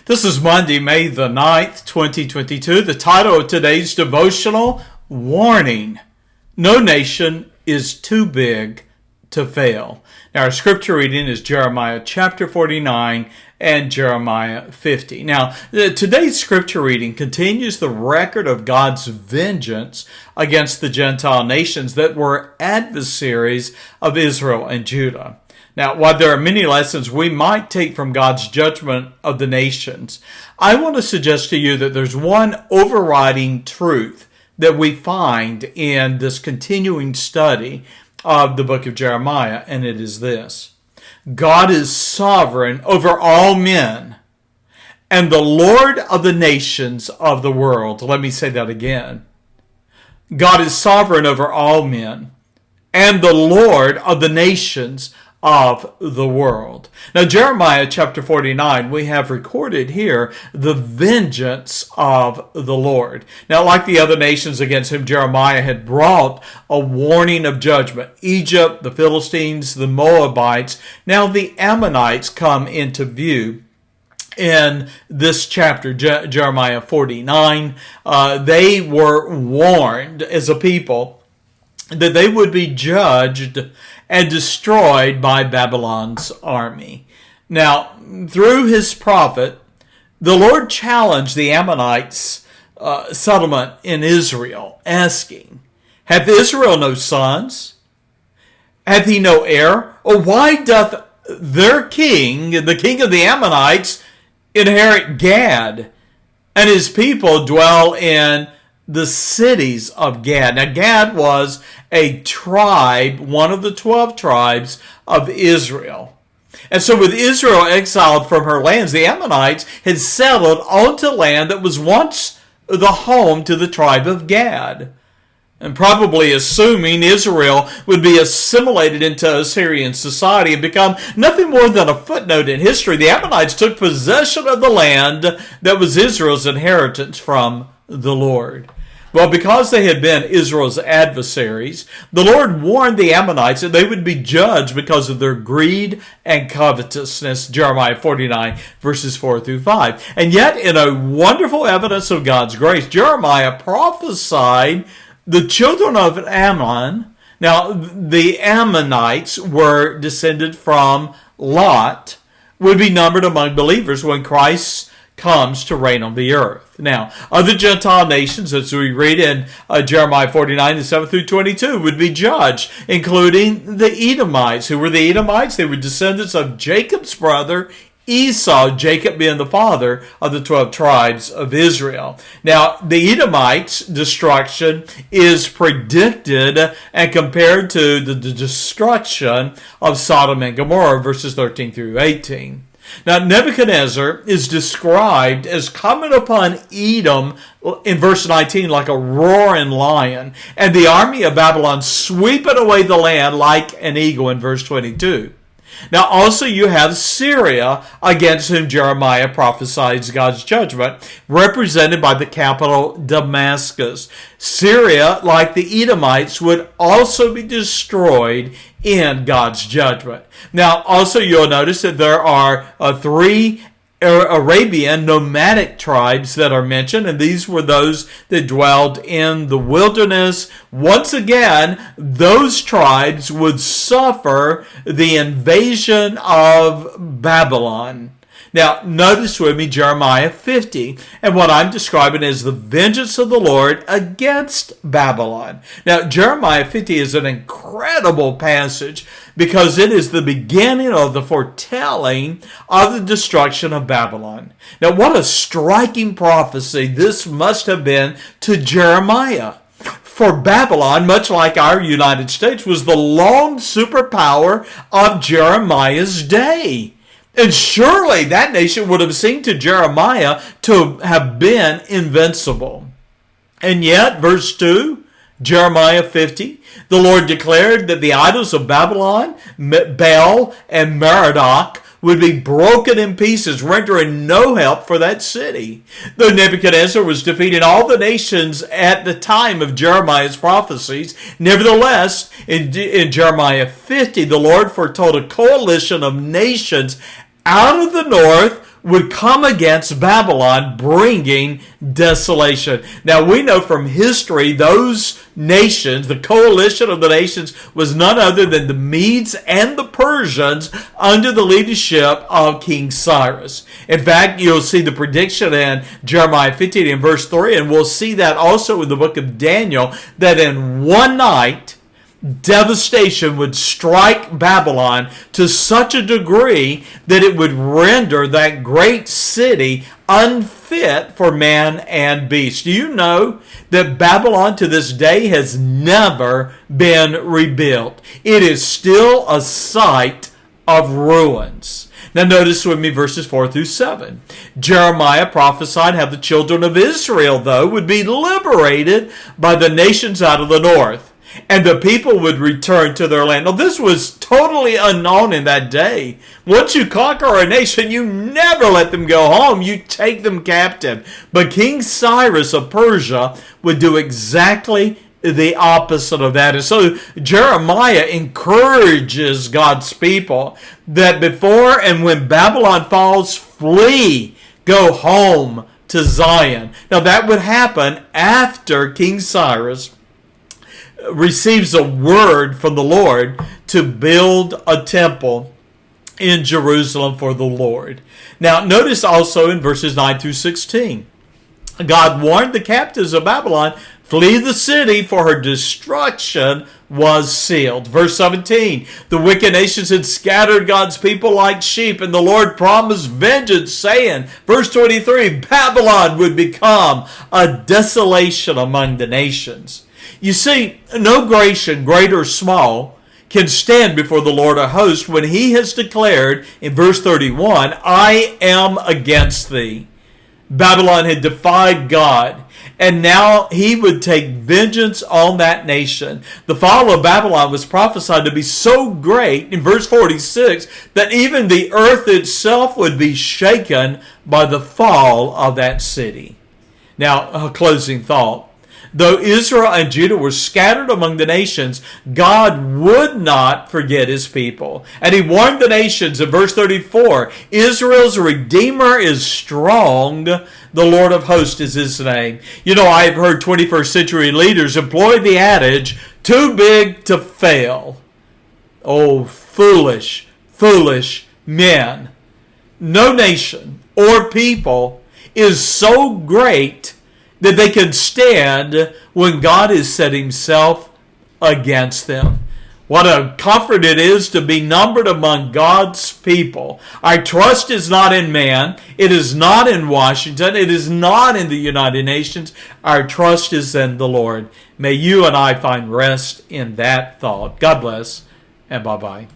This is Monday, May the 9th, 2022. The title of today's devotional, Warning. No nation is too big to fail. Now, our scripture reading is Jeremiah chapter 49 and Jeremiah 50. Now, today's scripture reading continues the record of God's vengeance against the Gentile nations that were adversaries of Israel and Judah. Now, while there are many lessons we might take from God's judgment of the nations, I want to suggest to you that there's one overriding truth that we find in this continuing study of the book of Jeremiah, and it is this. God is sovereign over all men and the Lord of the nations of the world. Let me say that again. God is sovereign over all men and the Lord of the nations of the world. Now, Jeremiah chapter 49, we have recorded here the vengeance of the Lord. Now, like the other nations against whom Jeremiah had brought a warning of judgment, Egypt, the Philistines, the Moabites, now the Ammonites come into view. In this chapter, Jeremiah 49, they were warned as a people that they would be judged and destroyed by Babylon's army. Now, through his prophet, the Lord challenged the Ammonites' settlement in Israel, asking, Hath Israel no sons? Hath he no heir? Or why doth their king, the king of the Ammonites, inherit Gad, and his people dwell in the cities of Gad? Now, Gad was a tribe, one of the 12 tribes of Israel. And so with Israel exiled from her lands, the Ammonites had settled onto land that was once the home to the tribe of Gad. And probably assuming Israel would be assimilated into Assyrian society and become nothing more than a footnote in history, the Ammonites took possession of the land that was Israel's inheritance from the Lord. Well, because they had been Israel's adversaries, the Lord warned the Ammonites that they would be judged because of their greed and covetousness, Jeremiah 49, verses 4 through 5. And yet, in a wonderful evidence of God's grace, Jeremiah prophesied the children of Ammon. Now, the Ammonites were descended from Lot, would be numbered among believers when Christ comes to reign on the earth. Now, other Gentile nations, as we read in Jeremiah 49, 7 through 22, would be judged, including the Edomites. Who were the Edomites? They were descendants of Jacob's brother Esau, Jacob being the father of the 12 tribes of Israel. Now, the Edomites' destruction is predicted and compared to the destruction of Sodom and Gomorrah, verses 13 through 18. Now, Nebuchadnezzar is described as coming upon Edom in verse 19 like a roaring lion, and the army of Babylon sweeping away the land like an eagle in verse 22. Now, also you have Syria, against whom Jeremiah prophesies God's judgment, represented by the capital Damascus. Syria, like the Edomites, would also be destroyed in God's judgment. Now, also you'll notice that there are three Arabian nomadic tribes that are mentioned, and these were those that dwelled in the wilderness. Once again, those tribes would suffer the invasion of Babylon. Now, notice with me Jeremiah 50, and what I'm describing is the vengeance of the Lord against Babylon. Now, Jeremiah 50 is an incredible passage because it is the beginning of the foretelling of the destruction of Babylon. Now, what a striking prophecy this must have been to Jeremiah. For Babylon, much like our United States, was the lone superpower of Jeremiah's day. And surely that nation would have seemed to Jeremiah to have been invincible. And yet, verse 2, Jeremiah 50, the Lord declared that the idols of Babylon, Baal and Merodach, would be broken in pieces, rendering no help for that city. Though Nebuchadnezzar was defeating all the nations at the time of Jeremiah's prophecies, nevertheless, in Jeremiah 50, the Lord foretold a coalition of nations out of the north would come against Babylon, bringing desolation. Now, we know from history those nations, the coalition of the nations, was none other than the Medes and the Persians under the leadership of King Cyrus. In fact, you'll see the prediction in Jeremiah 15 and verse 3, and we'll see that also in the book of Daniel, that in one night, devastation would strike Babylon to such a degree that it would render that great city unfit for man and beast. Do you know that Babylon to this day has never been rebuilt? It is still a site of ruins. Now notice with me verses 4 through 7. Jeremiah prophesied how the children of Israel, though, would be liberated by the nations out of the north, and the people would return to their land. Now, this was totally unknown in that day. Once you conquer a nation, you never let them go home. You take them captive. But King Cyrus of Persia would do exactly the opposite of that. And so Jeremiah encourages God's people that before and when Babylon falls, flee, go home to Zion. Now, that would happen after King Cyrus receives a word from the Lord to build a temple in Jerusalem for the Lord. Now, notice also in verses 9 through 16, God warned the captives of Babylon, flee the city, for her destruction was sealed. Verse 17, the wicked nations had scattered God's people like sheep, and the Lord promised vengeance, saying, verse 23, Babylon would become a desolation among the nations. You see, no nation, great or small, can stand before the Lord of hosts when he has declared in verse 31, I am against thee. Babylon had defied God, and now he would take vengeance on that nation. The fall of Babylon was prophesied to be so great in verse 46 that even the earth itself would be shaken by the fall of that city. Now, a closing thought. Though Israel and Judah were scattered among the nations, God would not forget his people. And he warned the nations in verse 34, Israel's Redeemer is strong. The Lord of hosts is his name. You know, I've heard 21st century leaders employ the adage, too big to fail. Oh, foolish, foolish men. No nation or people is so great that they can stand when God has set himself against them. What a comfort it is to be numbered among God's people. Our trust is not in man. It is not in Washington. It is not in the United Nations. Our trust is in the Lord. May you and I find rest in that thought. God bless, and bye-bye.